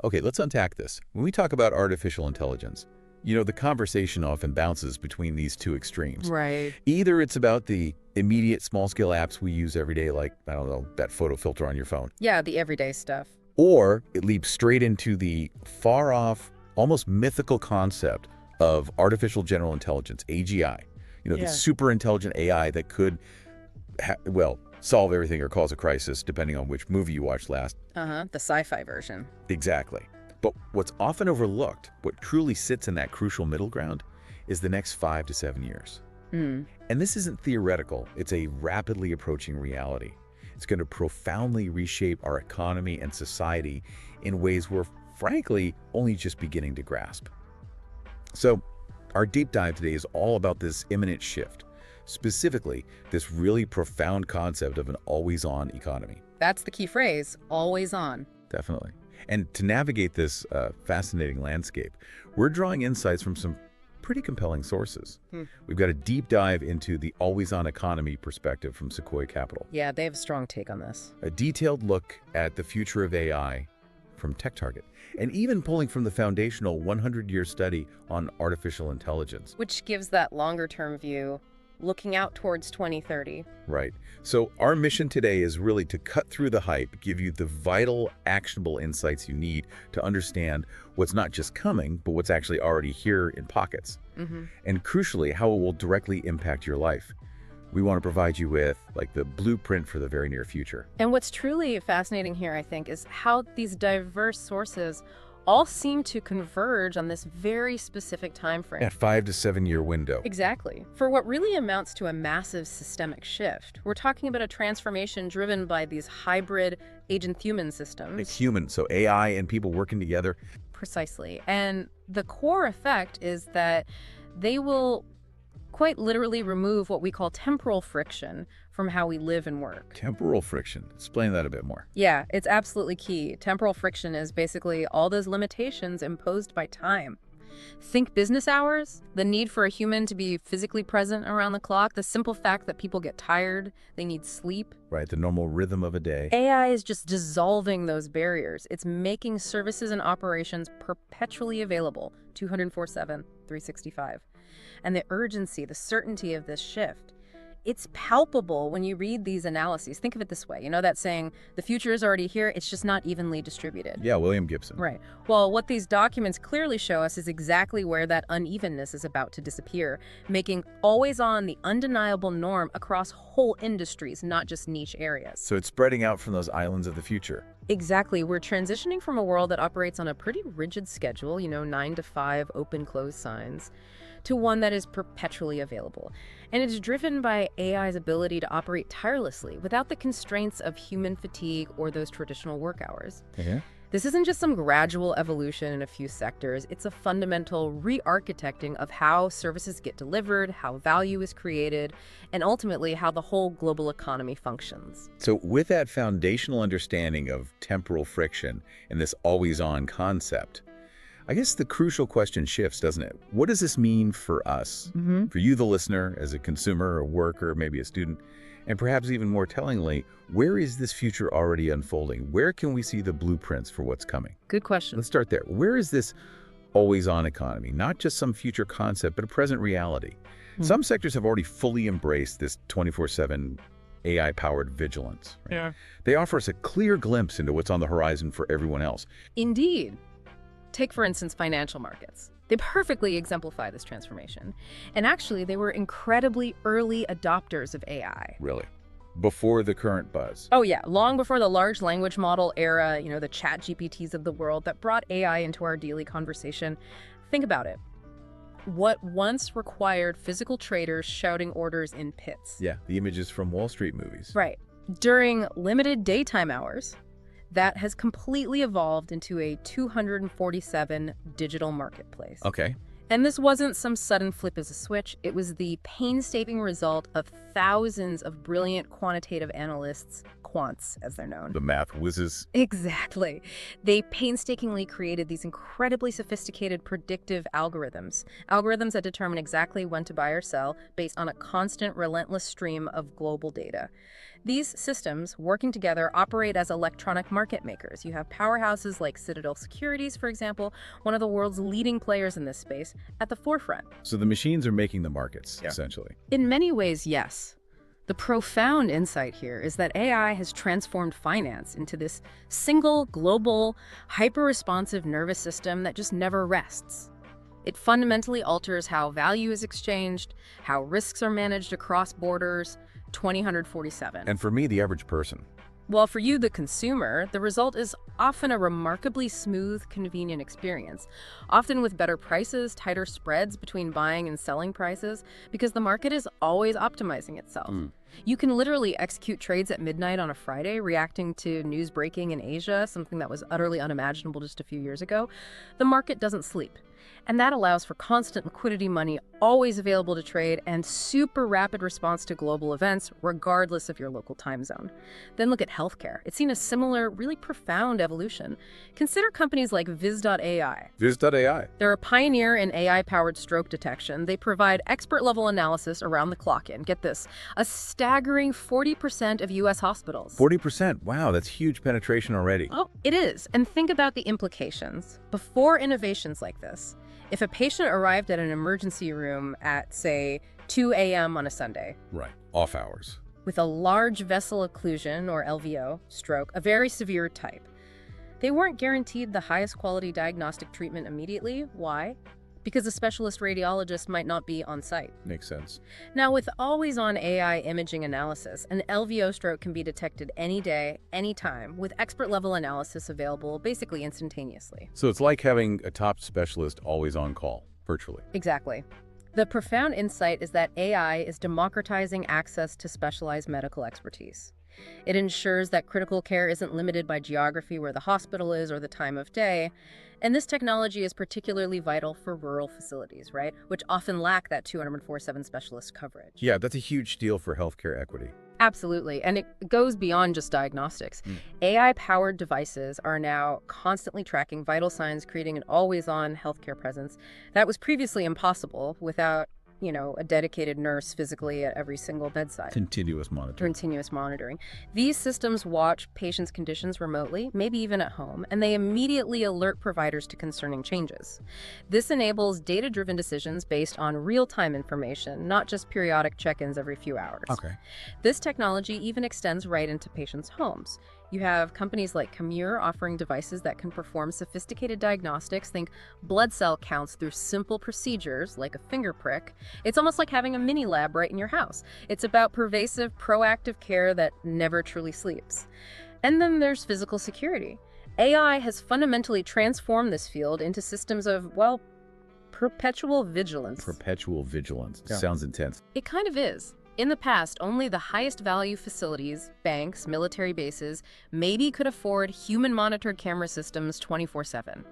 Okay, let's unpack this. When we talk about artificial intelligence, the conversation often bounces between these two extremes. Right. Either it's about the immediate small-scale apps we use every day, like, I don't know, that photo filter on your phone, Yeah, the everyday stuff. or it leaps straight into the far-off, almost mythical concept of artificial general intelligence, AGI. The Yeah. super intelligent AI that could, solve everything or cause a crisis, depending on which movie you watched last. The sci-fi version. Exactly. But what's often overlooked, what truly sits in that crucial middle ground, is the next 5 to 7 years. Mm. And this isn't theoretical, it's a rapidly approaching reality. It's going to profoundly reshape our economy and society in ways we're, frankly, only just beginning to grasp. So, our deep dive today is all about this imminent shift, specifically this really profound concept of an always-on economy. That's the key phrase, always on. Definitely. And to navigate this fascinating landscape, we're drawing insights from some pretty compelling sources. We've got a deep dive into the always-on economy perspective from Sequoia Capital, Yeah, they have a strong take on this. a detailed look at the future of AI from TechTarget, and even pulling from the foundational 100-year study on artificial intelligence. Which gives that longer-term view, looking out towards 2030. Right. So our mission today is really to cut through the hype, give you the vital, actionable insights you need to understand what's not just coming, but what's actually already here in pockets. And crucially, how it will directly impact your life. We want to provide you with, the blueprint for the very near future. And what's truly fascinating here, I think, is how these diverse sources all seem to converge on this very specific time frame. That 5 to 7 year window. Exactly. For what really amounts to a massive systemic shift. We're talking about a transformation driven by these hybrid agent-human systems. It's human, so AI and people working together. Precisely. And the core effect is that they will quite literally remove what we call temporal friction from how we live and work. Temporal friction. Explain that a bit more. Yeah, it's absolutely key. Temporal friction is basically all those limitations imposed by time. Think business hours, the need for a human to be physically present around the clock, the simple fact that people get tired, they need sleep. Right, the normal rhythm of a day. AI is just dissolving those barriers. It's making services and operations perpetually available, 24/7, 365. And the urgency, the certainty of this shift, it's palpable when you read these analyses. Think of it this way. That saying, the future is already here, it's just not evenly distributed. Yeah, William Gibson. Right. Well, what these documents clearly show us is exactly where that unevenness is about to disappear, making always on the undeniable norm across whole industries, not just niche areas. So it's spreading out from those islands of the future. Exactly. We're transitioning from a world that operates on a pretty rigid schedule, 9 to 5, open-close signs, to one that is perpetually available. And it's driven by AI's ability to operate tirelessly without the constraints of human fatigue or those traditional work hours. Yeah. This isn't just some gradual evolution in a few sectors. It's a fundamental re-architecting of how services get delivered, how value is created, and ultimately how the whole global economy functions. So with that foundational understanding of temporal friction and this always-on concept, I guess the crucial question shifts, doesn't it? What does this mean for us? For you, the listener, as a consumer, a worker, maybe a student, and perhaps even more tellingly, where is this future already unfolding? Where can we see the blueprints for what's coming? Good question. Let's start there. Where is this always-on economy? Not just some future concept, but a present reality. Some sectors have already fully embraced this 24/7 AI-powered vigilance. Right? Yeah. They offer us a clear glimpse into what's on the horizon for everyone else. Indeed. Take, for instance, financial markets. They perfectly exemplify this transformation. And actually, they were incredibly early adopters of AI. Really? Before the current buzz. Oh yeah, long before the large language model era, the chat GPTs of the world that brought AI into our daily conversation. Think about it. What once required physical traders shouting orders in pits. Yeah, the images from Wall Street movies. Right. During limited daytime hours, that has completely evolved into a 247 digital marketplace. Okay. And this wasn't some sudden flip as a switch. It was the painstaking result of thousands of brilliant quantitative analysts, quants as they're known. The math whizzes. Exactly. They painstakingly created these incredibly sophisticated predictive algorithms that determine exactly when to buy or sell based on a constant, relentless stream of global data. These systems, working together, operate as electronic market makers. You have powerhouses like Citadel Securities, for example, one of the world's leading players in this space, at the forefront. So the machines are making the markets, essentially. In many ways, yes. The profound insight here is that AI has transformed finance into this single, global, hyper-responsive nervous system that just never rests. It fundamentally alters how value is exchanged, how risks are managed across borders. 2047. And for me, the average person. Well, for you, the consumer, the result is often a remarkably smooth, convenient experience, often with better prices, tighter spreads between buying and selling prices, because the market is always optimizing itself. You can literally execute trades at midnight on a Friday, reacting to news breaking in Asia, something that was utterly unimaginable just a few years ago. The market doesn't sleep. And that allows for constant liquidity money always available to trade and super rapid response to global events, regardless of your local time zone. Then look at healthcare. It's seen a similar, really profound evolution. Consider companies like Viz.ai. Viz.ai. They're a pioneer in AI-powered stroke detection. They provide expert-level analysis around the clock in. Get this, a staggering 40% of U.S. hospitals. 40%. Wow, that's huge penetration already. Oh, it is. And think about the implications. Before innovations like this, if a patient arrived at an emergency room at, say, 2 a.m. on a Sunday. Right, off hours. With a large vessel occlusion, or LVO, stroke, a very severe type, they weren't guaranteed the highest quality diagnostic treatment immediately. Why? Because a specialist radiologist might not be on site. Makes sense. Now, with always-on AI imaging analysis, an LVO stroke can be detected any day, anytime, with expert-level analysis available basically instantaneously. So it's like having a top specialist always on call, virtually. Exactly. The profound insight is that AI is democratizing access to specialized medical expertise. It ensures that critical care isn't limited by geography, where the hospital is, or the time of day. And this technology is particularly vital for rural facilities, right? Which often lack that 24/7 specialist coverage. Yeah, that's a huge deal for healthcare equity. Absolutely. And it goes beyond just diagnostics. AI-powered devices are now constantly tracking vital signs, creating an always-on healthcare presence that was previously impossible without a dedicated nurse physically at every single bedside. Continuous monitoring. Continuous monitoring. These systems watch patients' conditions remotely, maybe even at home, and they immediately alert providers to concerning changes. This enables data-driven decisions based on real-time information, not just periodic check-ins every few hours. Okay. This technology even extends right into patients' homes. You have companies like Commure offering devices that can perform sophisticated diagnostics, think blood cell counts through simple procedures like a finger prick. It's almost like having a mini lab right in your house. It's about pervasive, proactive care that never truly sleeps. And then there's physical security. AI has fundamentally transformed this field into systems of, well, perpetual vigilance. Perpetual vigilance. Yeah. Sounds intense. It kind of is. In the past, only the highest value facilities, banks, military bases, maybe could afford human-monitored camera systems 24/7.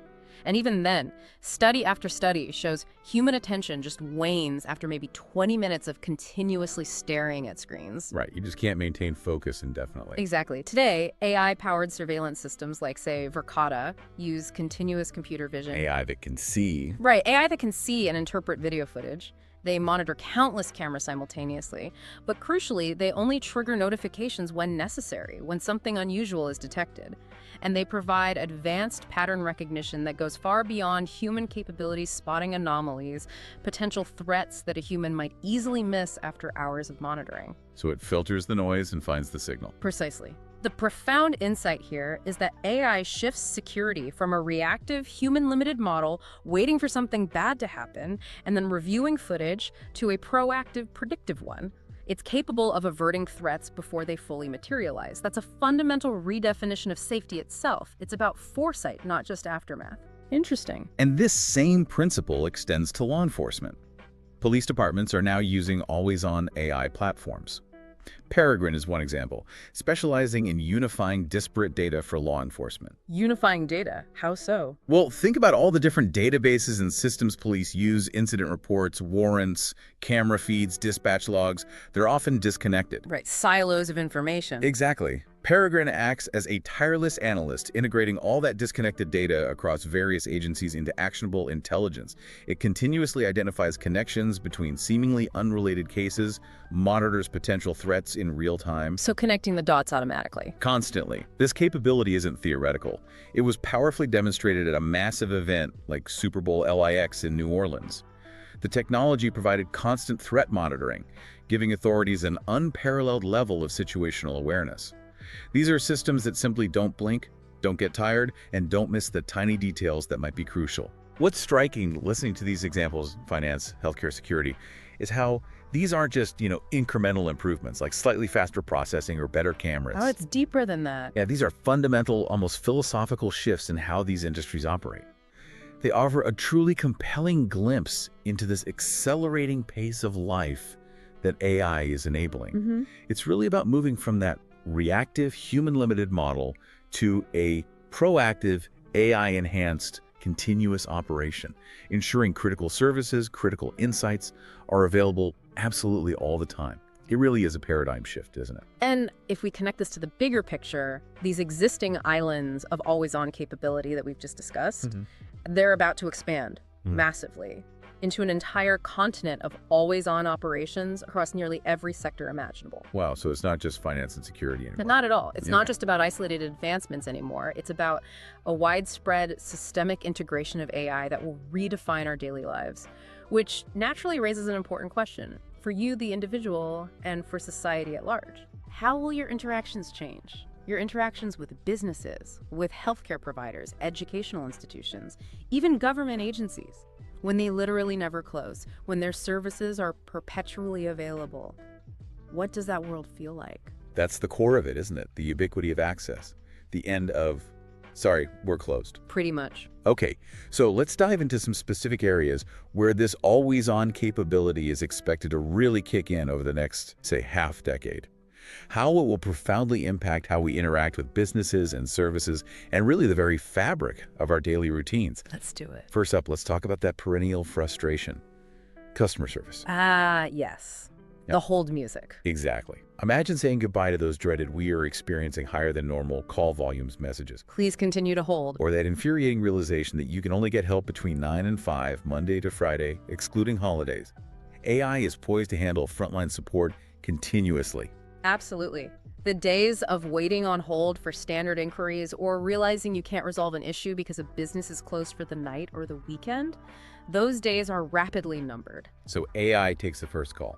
And even then, study after study shows human attention just wanes after maybe 20 minutes of continuously staring at screens. Right, you just can't maintain focus indefinitely. Exactly. Today, AI-powered surveillance systems like, say, Verkada use continuous computer vision. AI that can see. Right, AI that can see and interpret video footage. They monitor countless cameras simultaneously, but crucially, they only trigger notifications when necessary, when something unusual is detected. And they provide advanced pattern recognition that goes far beyond human capabilities, spotting anomalies, potential threats that a human might easily miss after hours of monitoring. So it filters the noise and finds the signal. Precisely. The profound insight here is that AI shifts security from a reactive, human-limited model waiting for something bad to happen and then reviewing footage to a proactive, predictive one. It's capable of averting threats before they fully materialize. That's a fundamental redefinition of safety itself. It's about foresight, not just aftermath. Interesting. And this same principle extends to law enforcement. Police departments are now using always-on AI platforms. Peregrine is one example, specializing in unifying disparate data for law enforcement. Unifying data. How so? Well, think about all the different databases and systems police use: incident reports, warrants, camera feeds, dispatch logs. They're often disconnected. Right, silos of information. Exactly. Peregrine acts as a tireless analyst, integrating all that disconnected data across various agencies into actionable intelligence. It continuously identifies connections between seemingly unrelated cases, monitors potential threats in real time. So connecting the dots automatically. Constantly. This capability isn't theoretical. It was powerfully demonstrated at a massive event like Super Bowl LIX in New Orleans. The technology provided constant threat monitoring, giving authorities an unparalleled level of situational awareness. These are systems that simply don't blink, don't get tired, and don't miss the tiny details that might be crucial. What's striking listening to these examples, finance, healthcare, security, is how these aren't just, incremental improvements like slightly faster processing or better cameras. Oh, it's deeper than that. Yeah, these are fundamental, almost philosophical shifts in how these industries operate. They offer a truly compelling glimpse into this accelerating pace of life that AI is enabling. It's really about moving from that reactive, human-limited model to a proactive, AI-enhanced, continuous operation, ensuring critical services, critical insights are available absolutely all the time. It really is a paradigm shift, isn't it? And if we connect this to the bigger picture, these existing islands of always-on capability that we've just discussed, they're about to expand massively into an entire continent of always-on operations across nearly every sector imaginable. Wow, so it's not just finance and security anymore. Not at all. It's not just about isolated advancements anymore. It's about a widespread systemic integration of AI that will redefine our daily lives, which naturally raises an important question for you, the individual, and for society at large. How will your interactions change? Your interactions with businesses, with healthcare providers, educational institutions, even government agencies, when they literally never close, when their services are perpetually available. What does that world feel like? That's the core of it, isn't it? The ubiquity of access. The end of, sorry, we're closed. Pretty much. Okay, so let's dive into some specific areas where this always-on capability is expected to really kick in over the next, say, half decade. How it will profoundly impact how we interact with businesses and services, and really the very fabric of our daily routines. Let's do it. First up, let's talk about that perennial frustration. Customer service. Yes. Yep. The hold music. Exactly. Imagine saying goodbye to those dreaded "we are experiencing higher than normal call volumes" messages. Please continue to hold. Or that infuriating realization that you can only get help between 9 and 5, Monday to Friday, excluding holidays. AI is poised to handle frontline support continuously. Absolutely. The days of waiting on hold for standard inquiries or realizing you can't resolve an issue because a business is closed for the night or the weekend, those days are rapidly numbered. So AI takes the first call.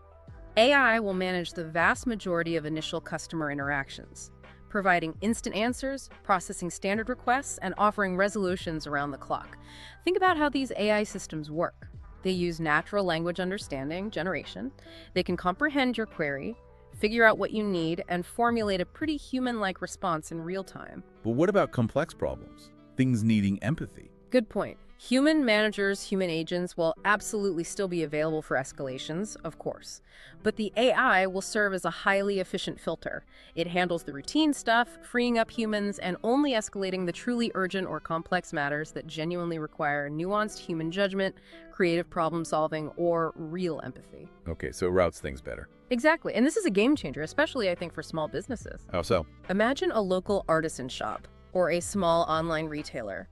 AI will manage the vast majority of initial customer interactions, providing instant answers, processing standard requests, and offering resolutions around the clock. Think about how these AI systems work. They use natural language understanding generation. They can comprehend your query, figure out what you need, and formulate a pretty human-like response in real time. But what about complex problems? Things needing empathy. Good point. Human managers, human agents will absolutely still be available for escalations, of course. But the AI will serve as a highly efficient filter. It handles the routine stuff, freeing up humans and only escalating the truly urgent or complex matters that genuinely require nuanced human judgment, creative problem solving, or real empathy. Okay, so it routes things better. Exactly. And this is a game changer, especially, I think, for small businesses. How so? Imagine a local artisan shop or a small online retailer.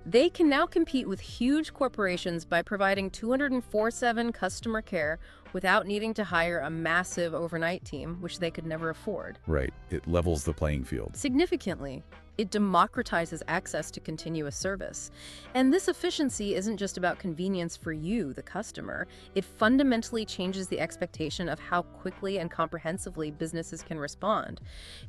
They can now compete with huge corporations by providing 24/7 customer care without needing to hire a massive overnight team, which they could never afford. Right. It levels the playing field. Significantly, it democratizes access to continuous service. And this efficiency isn't just about convenience for you, the customer. It fundamentally changes the expectation of how quickly and comprehensively businesses can respond.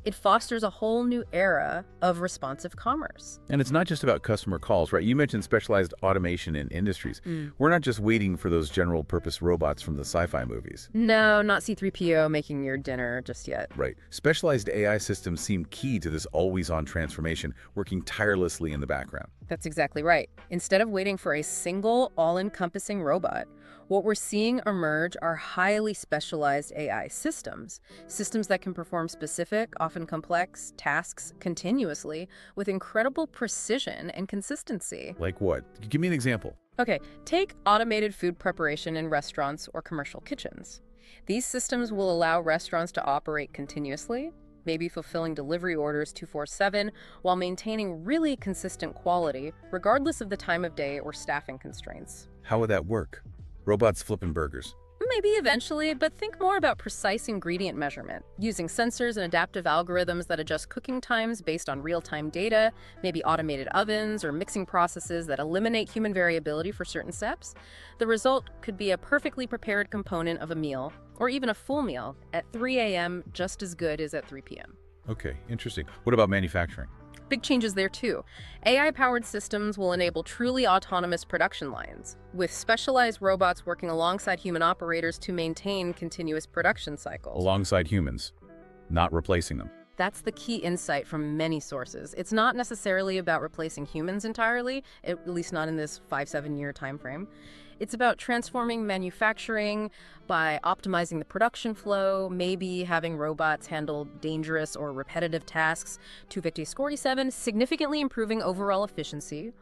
It fosters a whole new era of responsive commerce. And it's not just about customer calls, right? You mentioned specialized automation in industries. We're not just waiting for those general-purpose robots from the sci-fi movies. No, not C-3PO making your dinner just yet. Right. Specialized AI systems seem key to this always-on transformation, working tirelessly in the background. That's exactly right. Instead of waiting for a single, all-encompassing robot, what we're seeing emerge are highly specialized AI systems that can perform specific, often complex, tasks continuously with incredible precision and consistency. Like what? Give me an example. Okay, take automated food preparation in restaurants or commercial kitchens. These systems will allow restaurants to operate continuously, maybe fulfilling delivery orders 24/7 while maintaining really consistent quality, regardless of the time of day or staffing constraints. How would that work? Robots flipping burgers. Maybe eventually, but think more about precise ingredient measurement, using sensors and adaptive algorithms that adjust cooking times based on real-time data, maybe automated ovens or mixing processes that eliminate human variability for certain steps. The result could be a perfectly prepared component of a meal, or even a full meal, at 3 a.m. just as good as at 3 p.m. Okay, interesting. What about manufacturing? Big changes there too. AI-powered systems will enable truly autonomous production lines, with specialized robots working alongside human operators to maintain continuous production cycles. Alongside humans, not replacing them. That's the key insight from many sources. It's not necessarily about replacing humans entirely, at least not in this 5-7 year time frame. It's about transforming manufacturing by optimizing the production flow, maybe having robots handle dangerous or repetitive tasks, 250-47, significantly improving overall efficiency,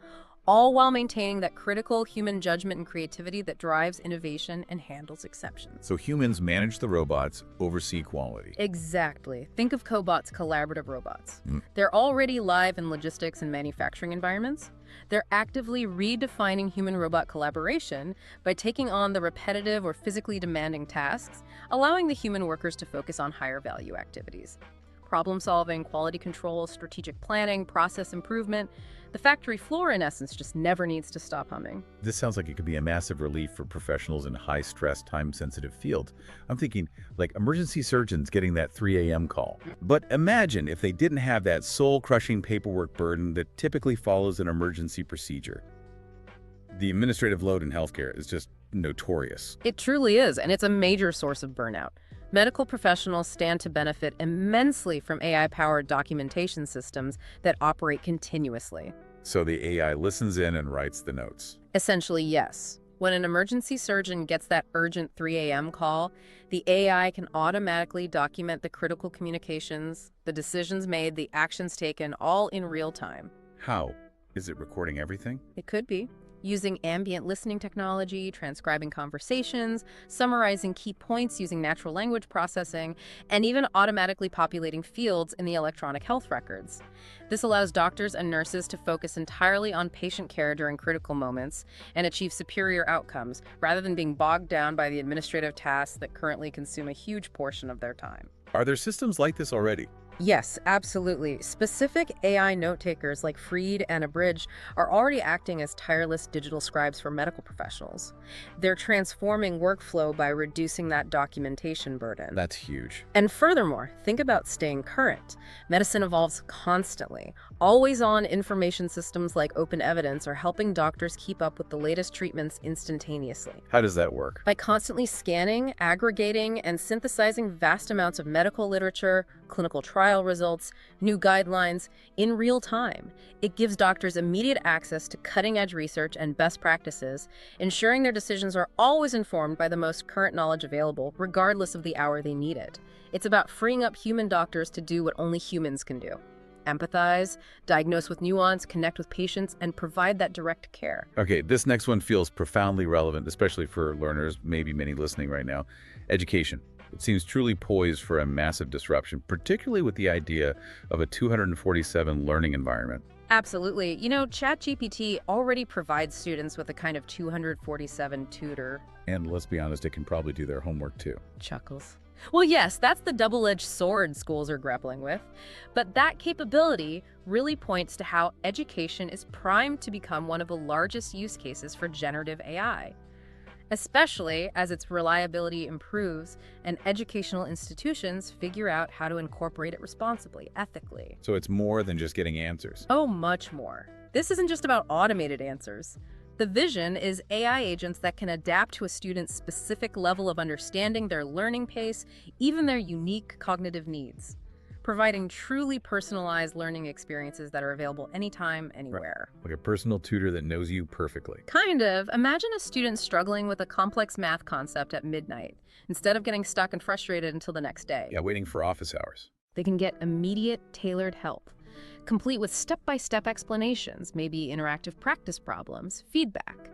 all while maintaining that critical human judgment and creativity that drives innovation and handles exceptions. So humans manage the robots, oversee quality. Exactly. Think of cobots, collaborative robots. They're already live in logistics and manufacturing environments. They're actively redefining human-robot collaboration by taking on the repetitive or physically demanding tasks, allowing the human workers to focus on higher-value activities. Problem-solving, quality control, strategic planning, process improvement. The factory floor, in essence, just never needs to stop humming. This sounds like it could be a massive relief for professionals in high-stress, time-sensitive fields. I'm thinking, like emergency surgeons getting that 3 a.m. call. But imagine if they didn't have that soul-crushing paperwork burden that typically follows an emergency procedure. The administrative load in healthcare is just notorious. It truly is, and it's a major source of burnout. Medical professionals stand to benefit immensely from AI-powered documentation systems that operate continuously. So the AI listens in and writes the notes. Essentially, yes. When an emergency surgeon gets that urgent 3 a.m. call, the AI can automatically document the critical communications, the decisions made, the actions taken, all in real time. How? Is it recording everything? It could be. Using ambient listening technology, transcribing conversations, summarizing key points using natural language processing, and even automatically populating fields in the electronic health records. This allows doctors and nurses to focus entirely on patient care during critical moments and achieve superior outcomes, rather than being bogged down by the administrative tasks that currently consume a huge portion of their time. Are there systems like this already? Yes, absolutely. Specific AI note-takers like Freed and Abridge are already acting as tireless digital scribes for medical professionals. They're transforming workflow by reducing that documentation burden. That's huge. And furthermore, think about staying current. Medicine evolves constantly. Always-on information systems like Open Evidence are helping doctors keep up with the latest treatments instantaneously. How does that work? By constantly scanning, aggregating, and synthesizing vast amounts of medical literature, clinical trial results, new guidelines in real time. It gives doctors immediate access to cutting-edge research and best practices, ensuring their decisions are always informed by the most current knowledge available, regardless of the hour they need it. It's about freeing up human doctors to do what only humans can do. Empathize, diagnose with nuance, connect with patients, and provide that direct care. Okay, this next one feels profoundly relevant, especially for learners, maybe many listening right now. Education. It seems truly poised for a massive disruption, particularly with the idea of a 247 learning environment. Absolutely. You know, ChatGPT already provides students with a kind of 247 tutor. And let's be honest, it can probably do their homework too. Chuckles. Well, yes, that's the double-edged sword schools are grappling with. But that capability really points to how education is primed to become one of the largest use cases for generative AI, especially as its reliability improves and educational institutions figure out how to incorporate it responsibly, ethically. So it's more than just getting answers. Oh, much more. This isn't just about automated answers. The vision is AI agents that can adapt to a student's specific level of understanding, their learning pace, even their unique cognitive needs, providing truly personalized learning experiences that are available anytime, anywhere. Right. Like a personal tutor that knows you perfectly. Kind of. Imagine a student struggling with a complex math concept at midnight, instead of getting stuck and frustrated until the next day. Yeah, waiting for office hours. They can get immediate, tailored help, complete with step-by-step explanations, maybe interactive practice problems, feedback,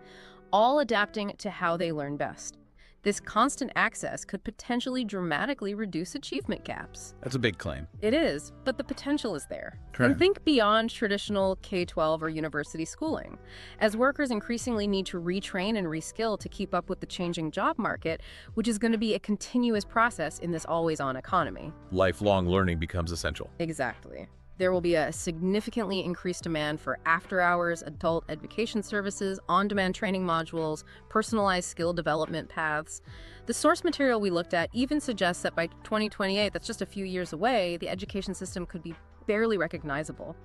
all adapting to how they learn best. This constant access could potentially dramatically reduce achievement gaps. That's a big claim. It is, but the potential is there. Correct. And think beyond traditional K-12 or university schooling. As workers increasingly need to retrain and reskill to keep up with the changing job market, which is going to be a continuous process in this always-on economy. Lifelong learning becomes essential. Exactly. There will be a significantly increased demand for after-hours adult education services, on-demand training modules, personalized skill development paths. The source material we looked at even suggests that by 2028, that's just a few years away, the education system could be barely recognizable.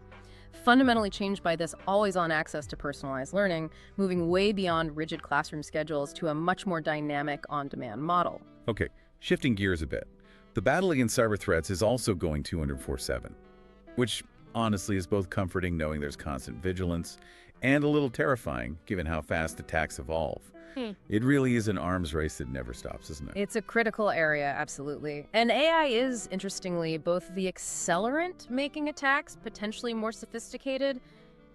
Fundamentally changed by this always-on access to personalized learning, moving way beyond rigid classroom schedules to a much more dynamic on-demand model. Okay, shifting gears a bit. The battle against cyber threats is also going 24/7. Which honestly is both comforting knowing there's constant vigilance and a little terrifying given how fast attacks evolve. It really is an arms race that never stops, isn't it? It's a critical area, absolutely. And AI is, interestingly, both the accelerant making attacks potentially more sophisticated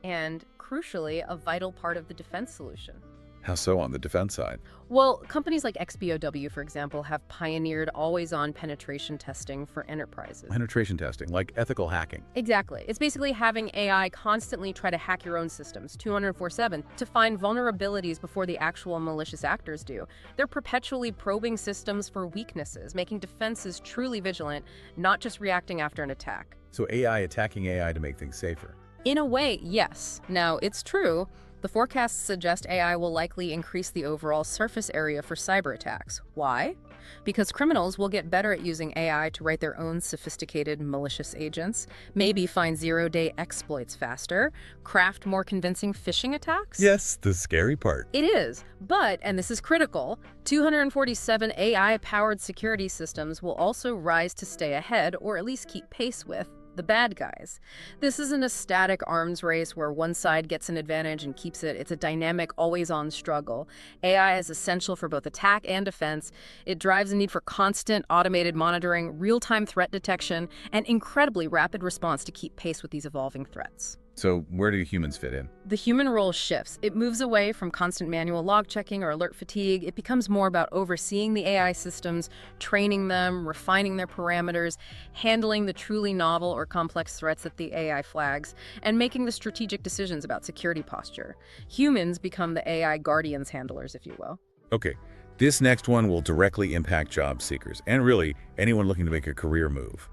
and, crucially, a vital part of the defense solution. How so on the defense side? Well, companies like XBOW, for example, have pioneered always-on penetration testing for enterprises. Penetration testing, like ethical hacking. Exactly. It's basically having AI constantly try to hack your own systems, 24/7, to find vulnerabilities before the actual malicious actors do. They're perpetually probing systems for weaknesses, making defenses truly vigilant, not just reacting after an attack. So AI attacking AI to make things safer. In a way, yes. Now, it's true. The forecasts suggest AI will likely increase the overall surface area for cyber attacks. Why? Because criminals will get better at using AI to write their own sophisticated malicious agents, maybe find zero-day exploits faster, craft more convincing phishing attacks. Yes, the scary part. It is, but, and this is critical, 247 AI-powered security systems will also rise to stay ahead, or at least keep pace with, the bad guys. This isn't a static arms race where one side gets an advantage and keeps it. It's a dynamic, always-on struggle. AI is essential for both attack and defense. It drives the need for constant automated monitoring, real-time threat detection, and incredibly rapid response to keep pace with these evolving threats. So where do humans fit in? The human role shifts. It moves away from constant manual log checking or alert fatigue. It becomes more about overseeing the AI systems, training them, refining their parameters, handling the truly novel or complex threats that the AI flags, and making the strategic decisions about security posture. Humans become the AI guardians handlers, if you will. Okay, this next one will directly impact job seekers and really anyone looking to make a career move.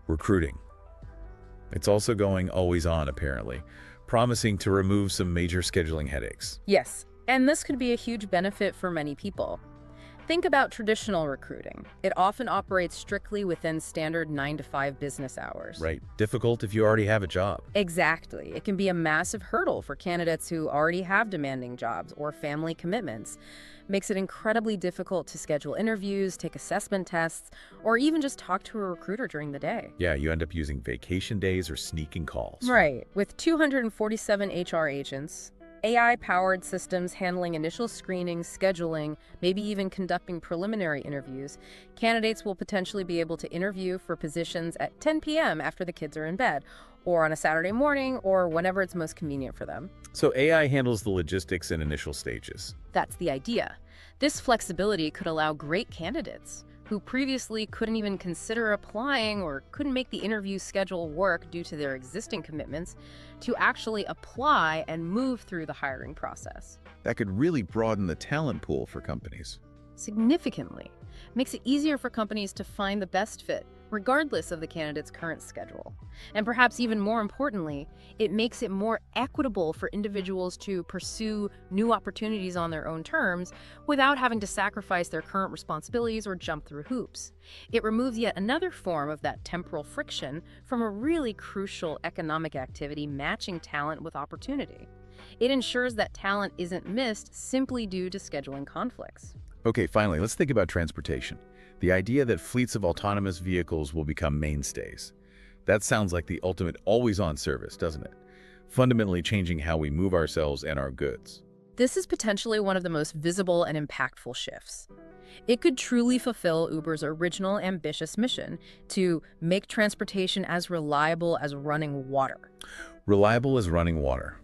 Recruiting. It's also going always on, apparently, promising to remove some major scheduling headaches. Yes, and this could be a huge benefit for many people. Think about traditional recruiting. It often operates strictly within standard 9 to 5 business hours. Right. Difficult if you already have a job. Exactly. It can be a massive hurdle for candidates who already have demanding jobs or family commitments. Makes it incredibly difficult to schedule interviews, take assessment tests, or even just talk to a recruiter during the day. Yeah, you end up using vacation days or sneaking calls. Right. With 247 HR agents, AI-powered systems handling initial screening, scheduling, maybe even conducting preliminary interviews, candidates will potentially be able to interview for positions at 10 p.m. after the kids are in bed, or on a Saturday morning, or whenever it's most convenient for them. So AI handles the logistics and initial stages. That's the idea. This flexibility could allow great candidates who previously couldn't even consider applying or couldn't make the interview schedule work due to their existing commitments to actually apply and move through the hiring process. That could really broaden the talent pool for companies. Significantly. Makes it easier for companies to find the best fit, regardless of the candidate's current schedule. And perhaps even more importantly, it makes it more equitable for individuals to pursue new opportunities on their own terms without having to sacrifice their current responsibilities or jump through hoops. It removes yet another form of that temporal friction from a really crucial economic activity matching talent with opportunity. It ensures that talent isn't missed simply due to scheduling conflicts. Okay, finally, let's think about transportation. The idea that fleets of autonomous vehicles will become mainstays. That sounds like the ultimate always-on service, doesn't it? Fundamentally changing how we move ourselves and our goods. This is potentially one of the most visible and impactful shifts. It could truly fulfill Uber's original ambitious mission to make transportation as reliable as running water. Reliable as running water.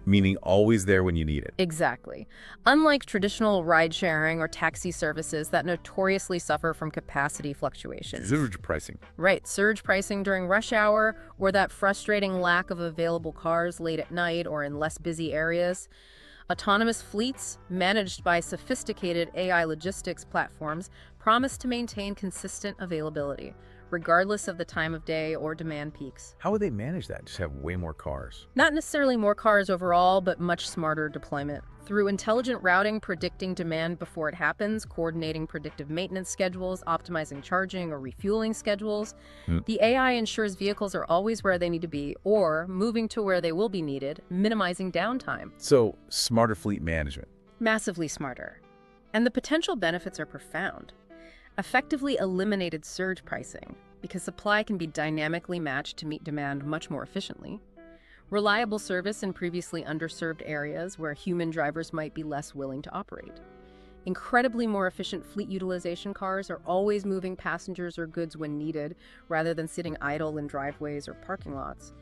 meaning always there when you need it. Exactly. Unlike traditional ride-sharing or taxi services that notoriously suffer from capacity fluctuations. Surge pricing. Right, surge pricing during rush hour or that frustrating lack of available cars late at night or in less busy areas. Autonomous fleets, managed by sophisticated AI logistics platforms, promise to maintain consistent availability, regardless of the time of day or demand peaks. How would they manage that? Just have way more cars? Not necessarily more cars overall, but much smarter deployment. Through intelligent routing, predicting demand before it happens, coordinating predictive maintenance schedules, optimizing charging or refueling schedules, the AI ensures vehicles are always where they need to be or moving to where they will be needed, minimizing downtime. So, smarter fleet management. Massively smarter. And the potential benefits are profound. Effectively eliminated surge pricing because supply can be dynamically matched to meet demand much more efficiently. Reliable service in previously underserved areas where human drivers might be less willing to operate. Incredibly more efficient fleet utilization. Cars are always moving passengers or goods when needed, rather than sitting idle in driveways or parking lots.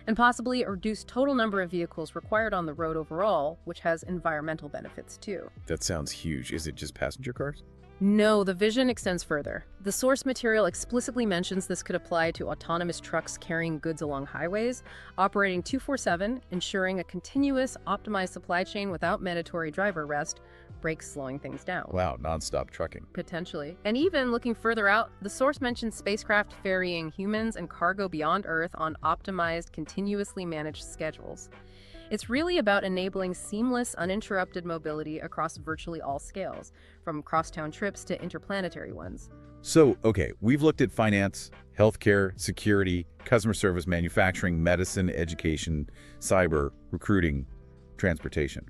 And possibly a reduced total number of vehicles required on the road overall, which has environmental benefits too. That sounds huge. Is it just passenger cars? No, the vision extends further. The source material explicitly mentions this could apply to autonomous trucks carrying goods along highways, operating 24/7, ensuring a continuous, optimized supply chain without mandatory driver rest, brakes slowing things down. Wow, nonstop trucking. Potentially. And even looking further out, the source mentions spacecraft ferrying humans and cargo beyond Earth on optimized, continuously managed schedules. It's really about enabling seamless, uninterrupted mobility across virtually all scales, from crosstown trips to interplanetary ones. So, okay, we've looked at finance, healthcare, security, customer service, manufacturing, medicine, education, cyber, recruiting, transportation.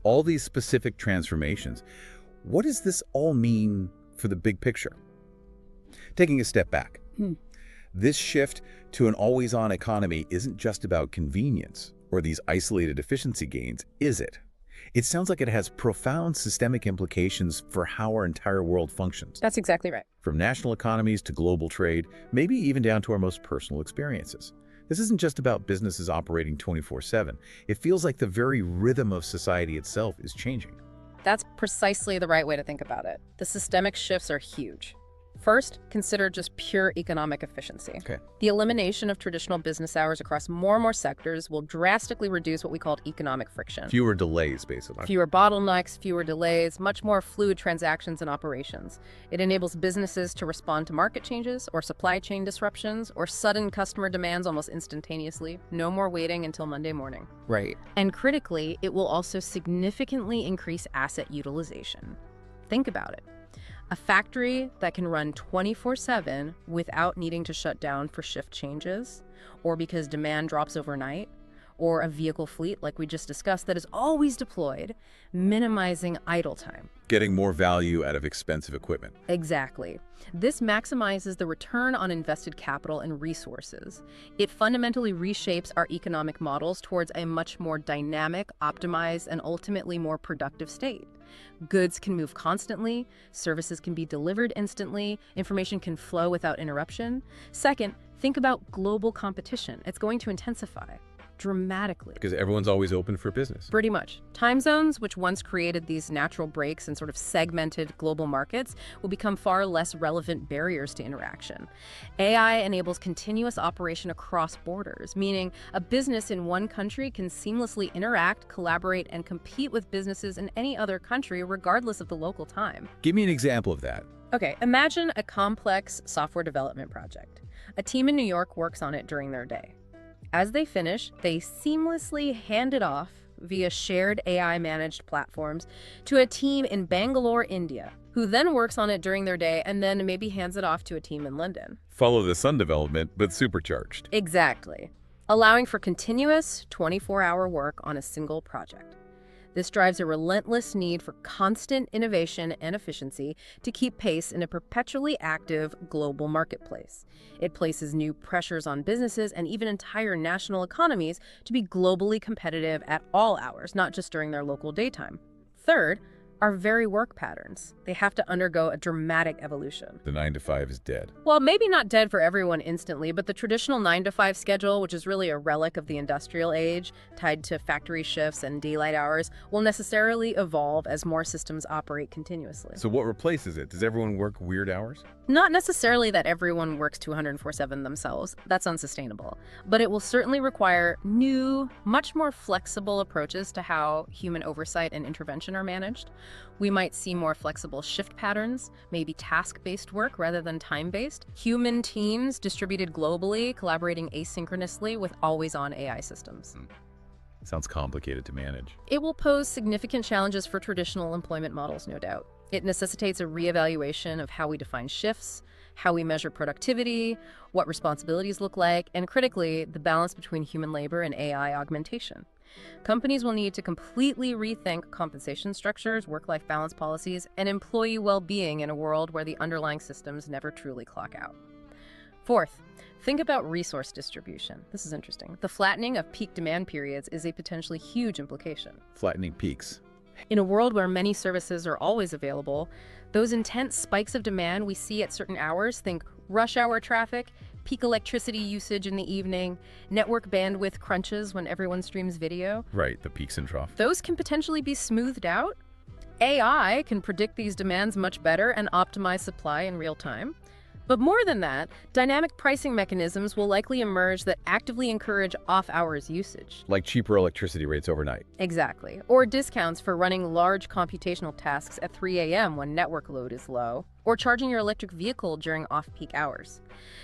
All these specific transformations. What does this all mean for the big picture? Taking a step back, this shift to an always-on economy isn't just about convenience or these isolated efficiency gains, is it? It sounds like it has profound systemic implications for how our entire world functions. That's exactly right. From national economies to global trade, maybe even down to our most personal experiences. This isn't just about businesses operating 24/7. It feels like the very rhythm of society itself is changing. That's precisely the right way to think about it. The systemic shifts are huge. First, consider just pure economic efficiency. Okay. The elimination of traditional business hours across more and more sectors will drastically reduce what we call economic friction. Fewer delays, basically. Fewer bottlenecks, fewer delays, much more fluid transactions and operations. It enables businesses to respond to market changes or supply chain disruptions or sudden customer demands almost instantaneously. No more waiting until Monday morning. Right. And critically, it will also significantly increase asset utilization. Think about it. A factory that can run 24/7 without needing to shut down for shift changes, or because demand drops overnight, or a vehicle fleet like we just discussed that is always deployed, minimizing idle time. Getting more value out of expensive equipment. Exactly. This maximizes the return on invested capital and resources. It fundamentally reshapes our economic models towards a much more dynamic, optimized, and ultimately more productive state. Goods can move constantly, services can be delivered instantly, information can flow without interruption. Second, think about global competition. It's going to intensify dramatically. Because everyone's always open for business. Pretty much. Time zones, which once created these natural breaks and sort of segmented global markets, will become far less relevant barriers to interaction. AI enables continuous operation across borders, meaning a business in one country can seamlessly interact, collaborate, and compete with businesses in any other country regardless of the local time. Give me an example of that. Okay, imagine a complex software development project. A team in New York works on it during their day. As they finish, they seamlessly hand it off via shared AI-managed platforms to a team in Bangalore, India, who then works on it during their day and then maybe hands it off to a team in London. Follow the sun development, but supercharged. Exactly, allowing for continuous 24-hour work on a single project. This drives a relentless need for constant innovation and efficiency to keep pace in a perpetually active global marketplace. It places new pressures on businesses and even entire national economies to be globally competitive at all hours, not just during their local daytime. Third, our very work patterns. They have to undergo a dramatic evolution. The 9 to 5 is dead. Well, maybe not dead for everyone instantly, but the traditional 9 to 5 schedule, which is really a relic of the industrial age, tied to factory shifts and daylight hours, will necessarily evolve as more systems operate continuously. So what replaces it? Does everyone work weird hours? Not necessarily that everyone works 204/7 themselves. That's unsustainable. But it will certainly require new, much more flexible approaches to how human oversight and intervention are managed. We might see more flexible shift patterns, maybe task-based work rather than time-based, human teams distributed globally, collaborating asynchronously with always-on AI systems. Sounds complicated to manage. It will pose significant challenges for traditional employment models, no doubt. It necessitates a reevaluation of how we define shifts, how we measure productivity, what responsibilities look like, and critically, the balance between human labor and AI augmentation. Companies will need to completely rethink compensation structures, work-life balance policies, and employee well-being in a world where the underlying systems never truly clock out. Fourth, think about resource distribution. This is interesting. The flattening of peak demand periods is a potentially huge implication. Flattening peaks. In a world where many services are always available, those intense spikes of demand we see at certain hours, think rush hour traffic, peak electricity usage in the evening, network bandwidth crunches when everyone streams video. Right, the peaks and troughs. Those can potentially be smoothed out. AI can predict these demands much better and optimize supply in real time. But more than that, dynamic pricing mechanisms will likely emerge that actively encourage off-hours usage. Like cheaper electricity rates overnight. Exactly. Or discounts for running large computational tasks at 3 a.m. when network load is low, or charging your electric vehicle during off-peak hours.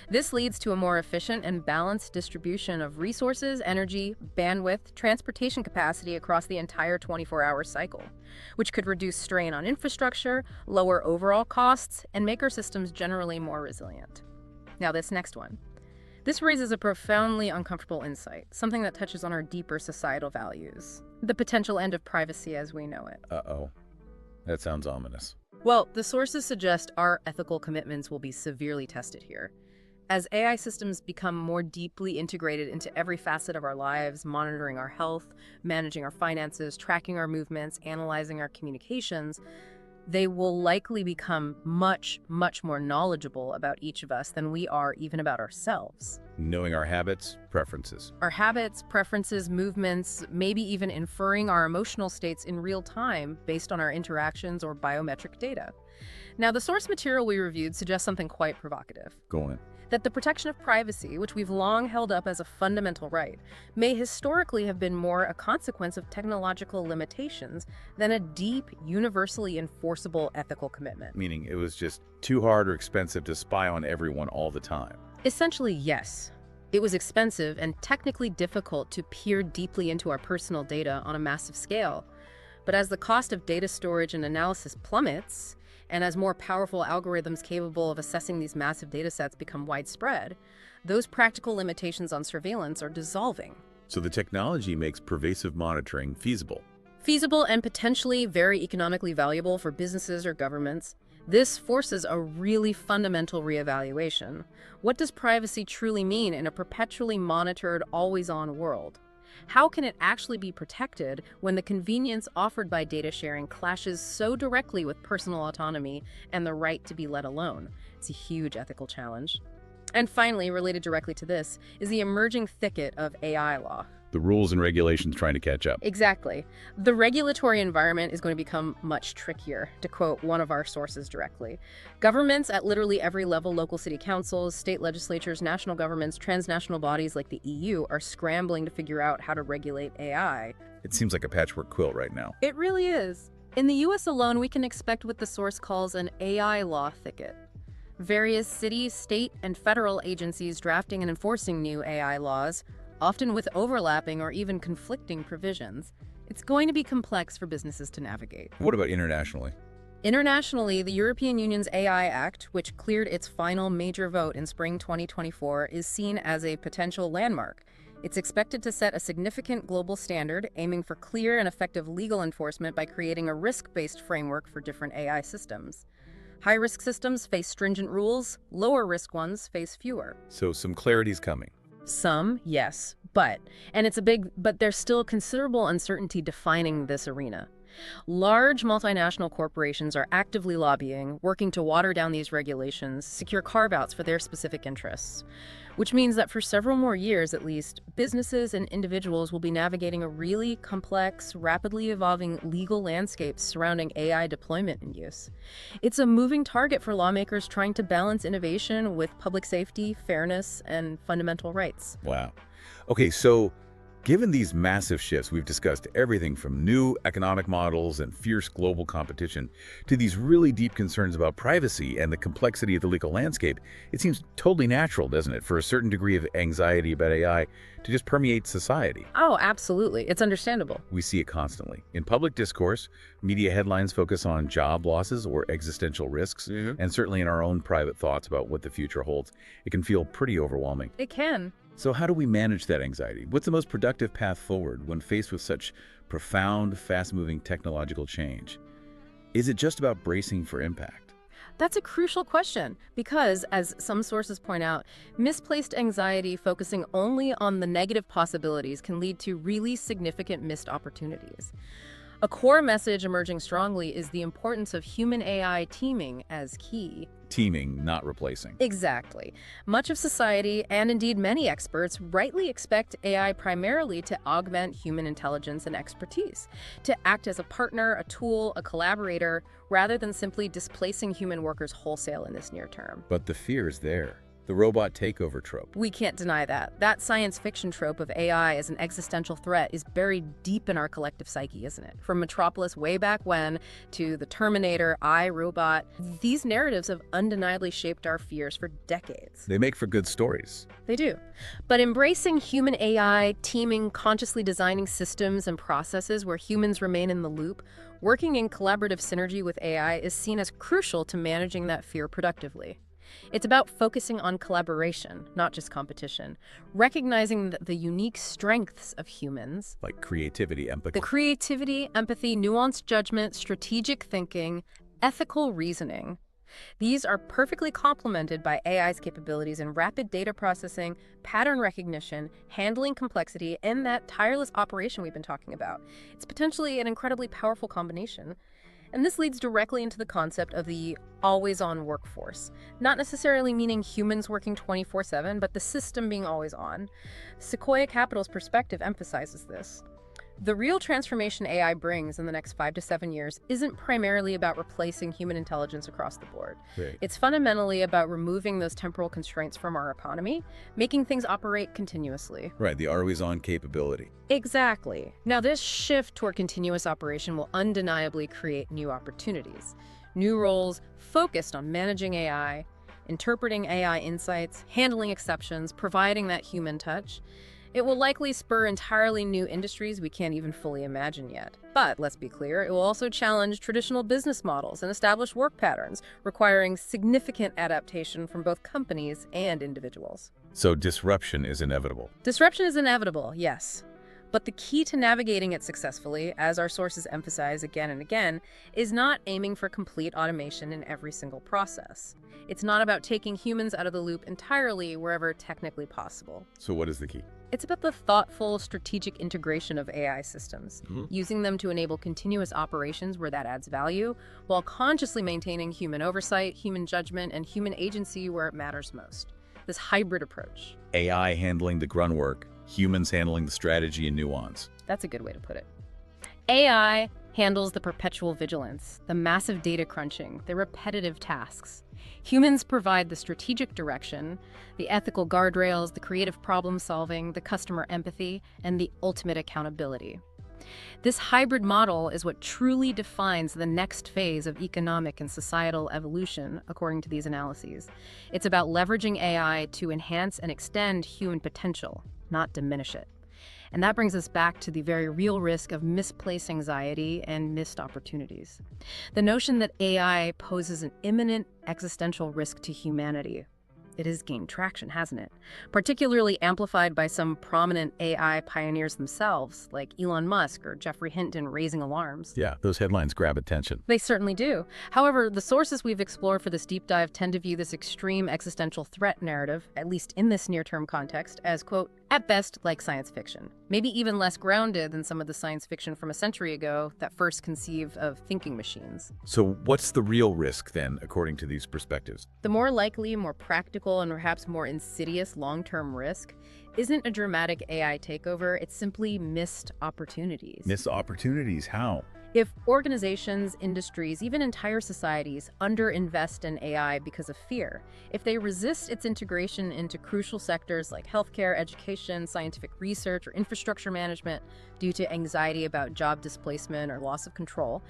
This leads to a more efficient and balanced distribution of resources, energy, bandwidth, transportation capacity across the entire 24-hour cycle, which could reduce strain on infrastructure, lower overall costs, and make our systems generally more resilient. Now, this next one. This raises a profoundly uncomfortable insight, something that touches on our deeper societal values. The potential end of privacy as we know it. Uh-oh. That sounds ominous. Well, the sources suggest our ethical commitments will be severely tested here. As AI systems become more deeply integrated into every facet of our lives, monitoring our health, managing our finances, tracking our movements, analyzing our communications, they will likely become much, much more knowledgeable about each of us than we are even about ourselves. Knowing our habits, preferences. Our habits, preferences, movements, maybe even inferring our emotional states in real time based on our interactions or biometric data. Now, the source material we reviewed suggests something quite provocative. Go on. That the protection of privacy, which we've long held up as a fundamental right, may historically have been more a consequence of technological limitations than a deep, universally enforceable ethical commitment. Meaning it was just too hard or expensive to spy on everyone all the time. Essentially, yes. It was expensive and technically difficult to peer deeply into our personal data on a massive scale. But as the cost of data storage and analysis plummets, and as more powerful algorithms capable of assessing these massive data sets become widespread, those practical limitations on surveillance are dissolving. So the technology makes pervasive monitoring feasible. Feasible and potentially very economically valuable for businesses or governments. This forces a really fundamental reevaluation. What does privacy truly mean in a perpetually monitored, always-on world? How can it actually be protected when the convenience offered by data sharing clashes so directly with personal autonomy and the right to be let alone? It's a huge ethical challenge. And finally, related directly to this, is the emerging thicket of AI law. The rules and regulations trying to catch up. Exactly. The regulatory environment is going to become much trickier, to quote one of our sources directly. Governments at literally every level, local city councils, state legislatures, national governments, transnational bodies like the EU, are scrambling to figure out how to regulate AI. It seems like a patchwork quilt right now. It really is. In the US alone, we can expect what the source calls an AI law thicket. Various city, state, and federal agencies drafting and enforcing new AI laws, often with overlapping or even conflicting provisions. It's going to be complex for businesses to navigate. What about internationally? Internationally, the European Union's AI Act, which cleared its final major vote in spring 2024, is seen as a potential landmark. It's expected to set a significant global standard, aiming for clear and effective legal enforcement by creating a risk-based framework for different AI systems. High-risk systems face stringent rules, lower-risk ones face fewer. So some clarity's coming. Some, yes, but there's still considerable uncertainty defining this arena. Large multinational corporations are actively lobbying, working to water down these regulations, secure carve-outs for their specific interests. Which means that for several more years, at least, businesses and individuals will be navigating a really complex, rapidly evolving legal landscape surrounding AI deployment and use. It's a moving target for lawmakers trying to balance innovation with public safety, fairness, and fundamental rights. Wow. Okay, so given these massive shifts, we've discussed everything from new economic models and fierce global competition to these really deep concerns about privacy and the complexity of the legal landscape. It seems totally natural, doesn't it, for a certain degree of anxiety about AI to just permeate society. Oh, absolutely. It's understandable. We see it constantly. In public discourse, media headlines focus on job losses or existential risks, and certainly in our own private thoughts about what the future holds, it can feel pretty overwhelming. It can. So how do we manage that anxiety? What's the most productive path forward when faced with such profound, fast-moving technological change? Is it just about bracing for impact? That's a crucial question because, as some sources point out, misplaced anxiety focusing only on the negative possibilities can lead to really significant missed opportunities. A core message emerging strongly is the importance of human-AI teaming as key. Teaming, not replacing. Exactly. Much of society, and indeed many experts, rightly expect AI primarily to augment human intelligence and expertise, to act as a partner, a tool, a collaborator, rather than simply displacing human workers wholesale in this near term. But the fear is there. The robot takeover trope. We can't deny that. That science fiction trope of AI as an existential threat is buried deep in our collective psyche, isn't it? From Metropolis way back when to the Terminator, I, Robot, these narratives have undeniably shaped our fears for decades. They make for good stories. They do. But embracing human AI, teaming, consciously designing systems and processes where humans remain in the loop, working in collaborative synergy with AI is seen as crucial to managing that fear productively. It's about focusing on collaboration, not just competition, recognizing that the unique strengths of humans, like creativity, empathy. the creativity, empathy, nuanced judgment, strategic thinking, ethical reasoning, these are perfectly complemented by AI's capabilities in rapid data processing, pattern recognition, handling complexity, and that tireless operation we've been talking about. It's potentially an incredibly powerful combination. And this leads directly into the concept of the always-on workforce, not necessarily meaning humans working 24/7, but the system being always on. Sequoia Capital's perspective emphasizes this. The real transformation AI brings in the next 5 to 7 years isn't primarily about replacing human intelligence across the board. Right. It's fundamentally about removing those temporal constraints from our economy, making things operate continuously. Right, the always-on capability. Exactly. Now, this shift toward continuous operation will undeniably create new opportunities. New roles focused on managing AI, interpreting AI insights, handling exceptions, providing that human touch. It will likely spur entirely new industries we can't even fully imagine yet. But let's be clear, it will also challenge traditional business models and establish work patterns, requiring significant adaptation from both companies and individuals. So disruption is inevitable. Disruption is inevitable, yes. But the key to navigating it successfully, as our sources emphasize again and again, is not aiming for complete automation in every single process. It's not about taking humans out of the loop entirely wherever technically possible. So what is the key? It's about the thoughtful, strategic integration of AI systems, using them to enable continuous operations where that adds value, while consciously maintaining human oversight, human judgment, and human agency where it matters most. This hybrid approach. AI handling the grunt work, humans handling the strategy and nuance. That's a good way to put it. AI handles the perpetual vigilance, the massive data crunching, the repetitive tasks. Humans provide the strategic direction, the ethical guardrails, the creative problem solving, the customer empathy, and the ultimate accountability. This hybrid model is what truly defines the next phase of economic and societal evolution, according to these analyses. It's about leveraging AI to enhance and extend human potential, not diminish it. And that brings us back to the very real risk of misplaced anxiety and missed opportunities. The notion that AI poses an imminent existential risk to humanity. It has gained traction, hasn't it? Particularly amplified by some prominent AI pioneers themselves, like Elon Musk or Jeffrey Hinton, raising alarms. Yeah, those headlines grab attention. They certainly do. However, the sources we've explored for this deep dive tend to view this extreme existential threat narrative, at least in this near-term context, as, quote, At best, like science fiction. Maybe even less grounded than some of the science fiction from a century ago that first conceived of thinking machines. So what's the real risk then, according to these perspectives? The more likely, more practical, and perhaps more insidious long-term risk isn't a dramatic AI takeover, it's simply missed opportunities. Missed opportunities, how? If organizations, industries, even entire societies underinvest in AI because of fear, if they resist its integration into crucial sectors like healthcare, education, scientific research, or infrastructure management due to anxiety about job displacement or loss of control,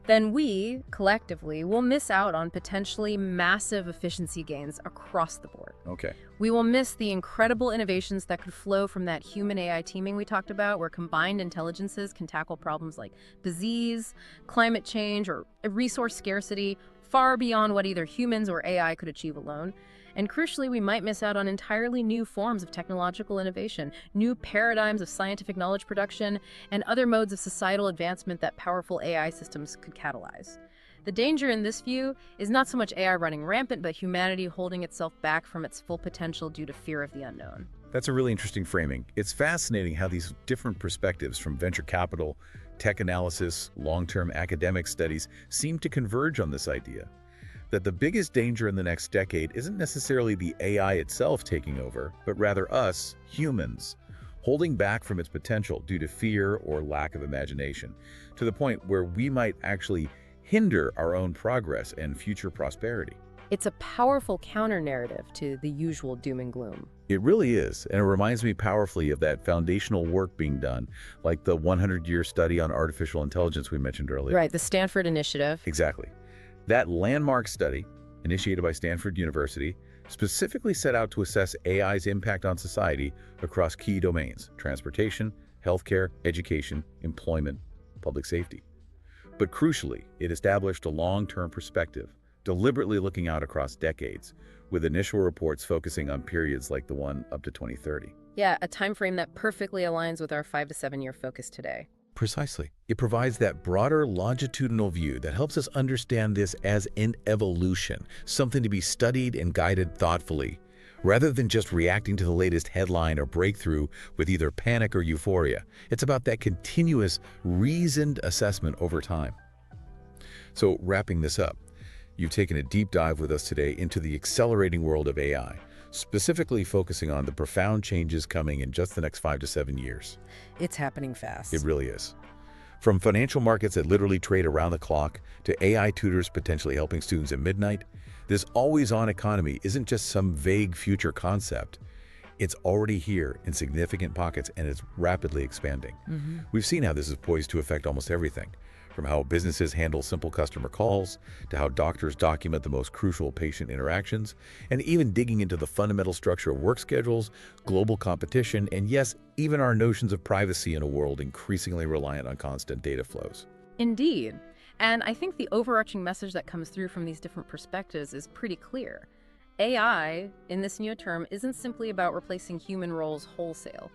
then we, collectively, will miss out on potentially massive efficiency gains across the board. Okay. We will miss the incredible innovations that could flow from that human-AI teaming we talked about, where combined intelligences can tackle problems like disease, climate change, or resource scarcity far beyond what either humans or AI could achieve alone. And crucially, we might miss out on entirely new forms of technological innovation, new paradigms of scientific knowledge production, and other modes of societal advancement that powerful AI systems could catalyze. The danger in this view is not so much AI running rampant, but humanity holding itself back from its full potential due to fear of the unknown. That's a really interesting framing. It's fascinating how these different perspectives from venture capital, tech analysis, long-term academic studies seem to converge on this idea that the biggest danger in the next decade isn't necessarily the AI itself taking over, but rather us, humans, holding back from its potential due to fear or lack of imagination, to the point where we might actually hinder our own progress and future prosperity. It's a powerful counter-narrative to the usual doom and gloom. It really is, and it reminds me powerfully of that foundational work being done, like the 100-year study on artificial intelligence we mentioned earlier. Right, the Stanford Initiative. Exactly. That landmark study, initiated by Stanford University, specifically set out to assess AI's impact on society across key domains: transportation, healthcare, education, employment, public safety. But crucially, it established a long-term perspective, deliberately looking out across decades, with initial reports focusing on periods like the one up to 2030. Yeah, a time frame that perfectly aligns with our 5 to 7 year focus today. Precisely. It provides that broader longitudinal view that helps us understand this as an evolution, something to be studied and guided thoughtfully, rather than just reacting to the latest headline or breakthrough with either panic or euphoria. It's about that continuous, reasoned assessment over time. So, wrapping this up, you've taken a deep dive with us today into the accelerating world of AI, specifically focusing on the profound changes coming in just the next 5 to 7 years. It's happening fast. It really is. From financial markets that literally trade around the clock to AI tutors potentially helping students at midnight, this always-on economy isn't just some vague future concept. It's already here in significant pockets, and it's rapidly expanding. We've seen how this is poised to affect almost everything, from how businesses handle simple customer calls, to how doctors document the most crucial patient interactions, and even digging into the fundamental structure of work schedules, global competition, and yes, even our notions of privacy in a world increasingly reliant on constant data flows. Indeed. And I think the overarching message that comes through from these different perspectives is pretty clear. AI, in this new term, isn't simply about replacing human roles wholesale.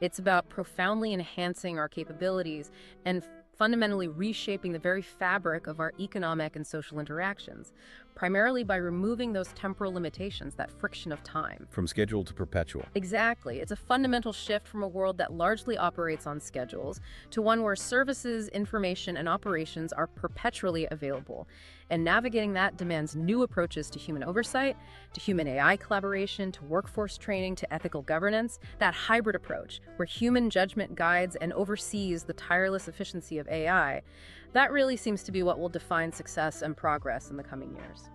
It's about profoundly enhancing our capabilities and fundamentally reshaping the very fabric of our economic and social interactions, primarily by removing those temporal limitations, that friction of time. From schedule to perpetual. Exactly. It's a fundamental shift from a world that largely operates on schedules to one where services, information, and operations are perpetually available. And navigating that demands new approaches to human oversight, to human AI collaboration, to workforce training, to ethical governance, that hybrid approach where human judgment guides and oversees the tireless efficiency of AI. That really seems to be what will define success and progress in the coming years.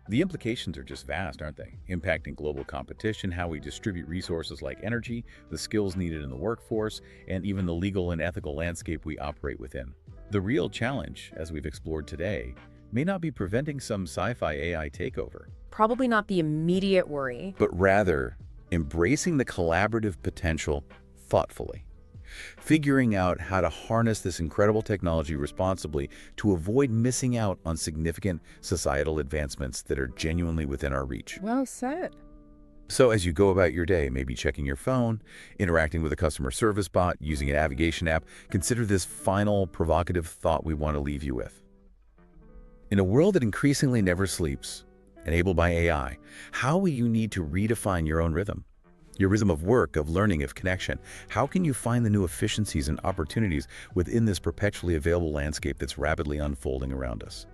The implications are just vast, aren't they? Impacting global competition, how we distribute resources like energy, the skills needed in the workforce, and even the legal and ethical landscape we operate within. The real challenge, as we've explored today, may not be preventing some sci-fi AI takeover. Probably not the immediate worry, but rather embracing the collaborative potential thoughtfully. Figuring out how to harness this incredible technology responsibly to avoid missing out on significant societal advancements that are genuinely within our reach. Well said. So as you go about your day, maybe checking your phone, interacting with a customer service bot, using a navigation app, consider this final provocative thought we want to leave you with. In a world that increasingly never sleeps, enabled by AI, how will you need to redefine your own rhythm? your rhythm of work, of learning, of connection. How can you find the new efficiencies and opportunities within this perpetually available landscape that's rapidly unfolding around us?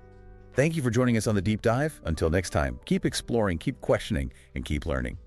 Thank you for joining us on the Deep Dive. Until next time, keep exploring, keep questioning, and keep learning.